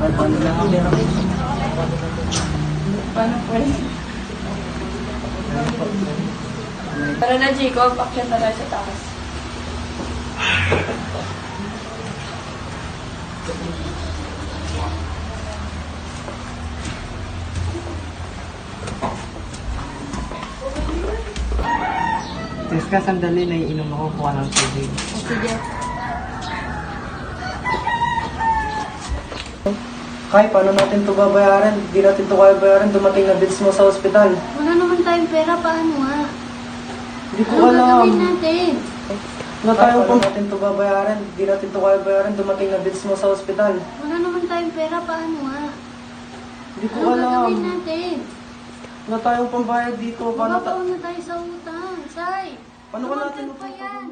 Paano lang ang meron kayo? Paano po eh? Tara na, Jacob. Akyat na tayo sa taas. Teska, sandali, naiinom ako kuha ng tubig. Sige. Kay, paano natin ito babayaran? Di natin ito kaya bayaran, dumating na bills mo sa ospital. Wala naman tayong pera, paano nga? Hindi ko Ano alam. gagawin natin? Wala tayong paano natin ito babayaran? Di natin ito kaya bayaran, dumating na bills mo sa ospital. Wala naman tayong pera, paano nga? Hindi ko Ano alam. gagawin natin? Wala tayong pambayad dito. Paano Mababaon na tayo sa utang, Say. Paano ka natin Tumagdag pa yan?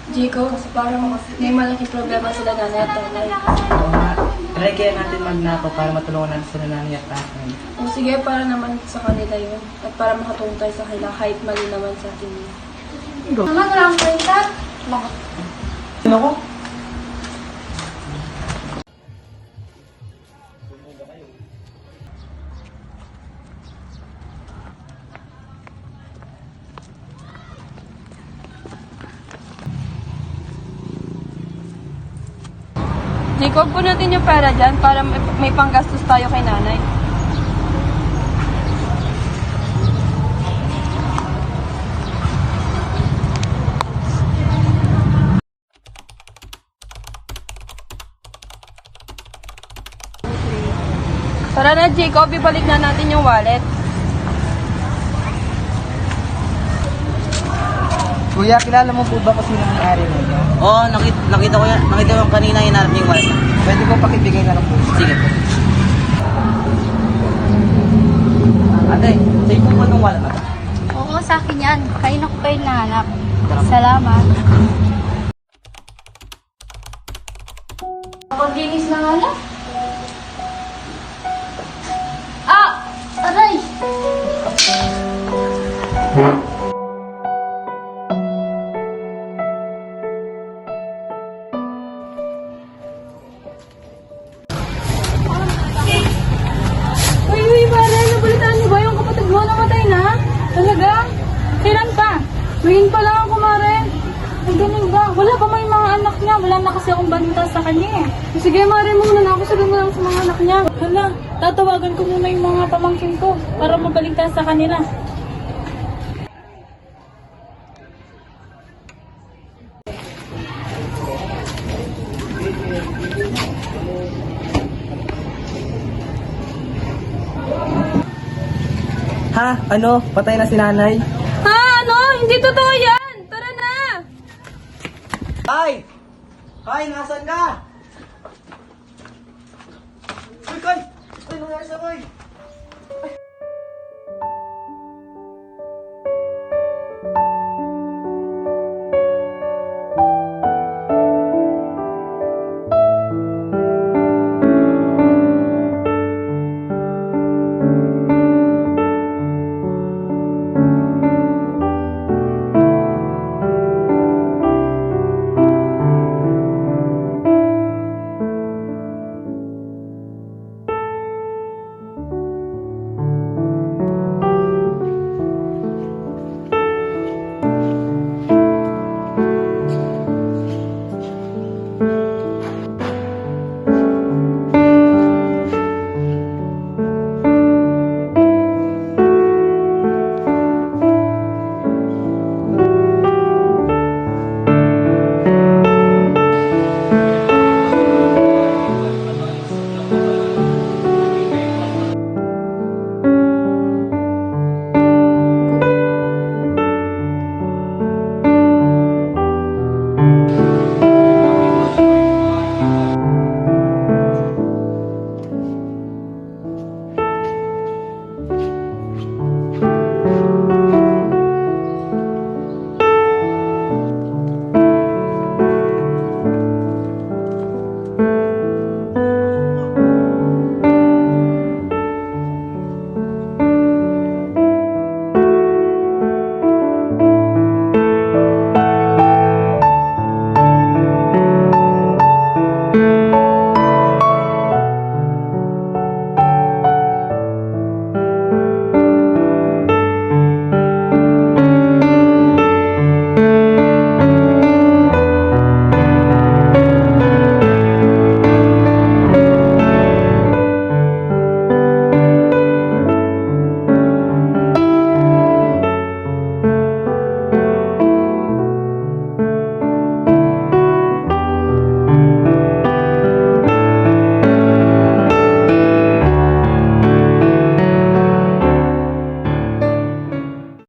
Jacob, parang may malaking problema sila nanay at tatay. Oo nga. Try kaya natin magnakaw para matulungan natin sila nanay at tatay. O sige, para naman sa kanila yun. At para makatulong tayo sa kanila kahit mali naman sa atin yun. Naman, wala akong kwenta. Ano ko? Jacob, po natin yung pera dyan para may panggastos tayo kay nanay. Tara na, Jacob, ibalik na natin yung wallet. Kuya, kilala mo po ba kung sino ang may-ari mo? Oo, nakita ko yan. Nakita ko kanina hinanap niya yung wallet niya. Pwede ko pakibigay na lang po. Sige po. Ate, sa'yo po ba itong wallet na? Oo, sa akin yan. Kain ako kayo nahanap. Salamat. Paglinis na nga lang. Ah! Aray! Uy, pare, nabalitaan niyo ba yung kapatid mo namatay na? Talaga? Kailan pa? Ngayon pa lang ako, Mare. Ay, ganun ba? Wala pa may mga anak niya. Wala na kasi akong banta sa kanya eh. Sige, Mare, muna na ako. Sabi mo lang sa mga anak niya. Hala, tatawagan ko muna yung mga pamangkin ko para mabaligtas sa kanila. Ha? Ano? Patay na si nanay? Ha? Ano? Hindi totoo yan! Tara na! Ay! Ay, nasan ka? Uy, Koy! Uy, nangyari sa Koy?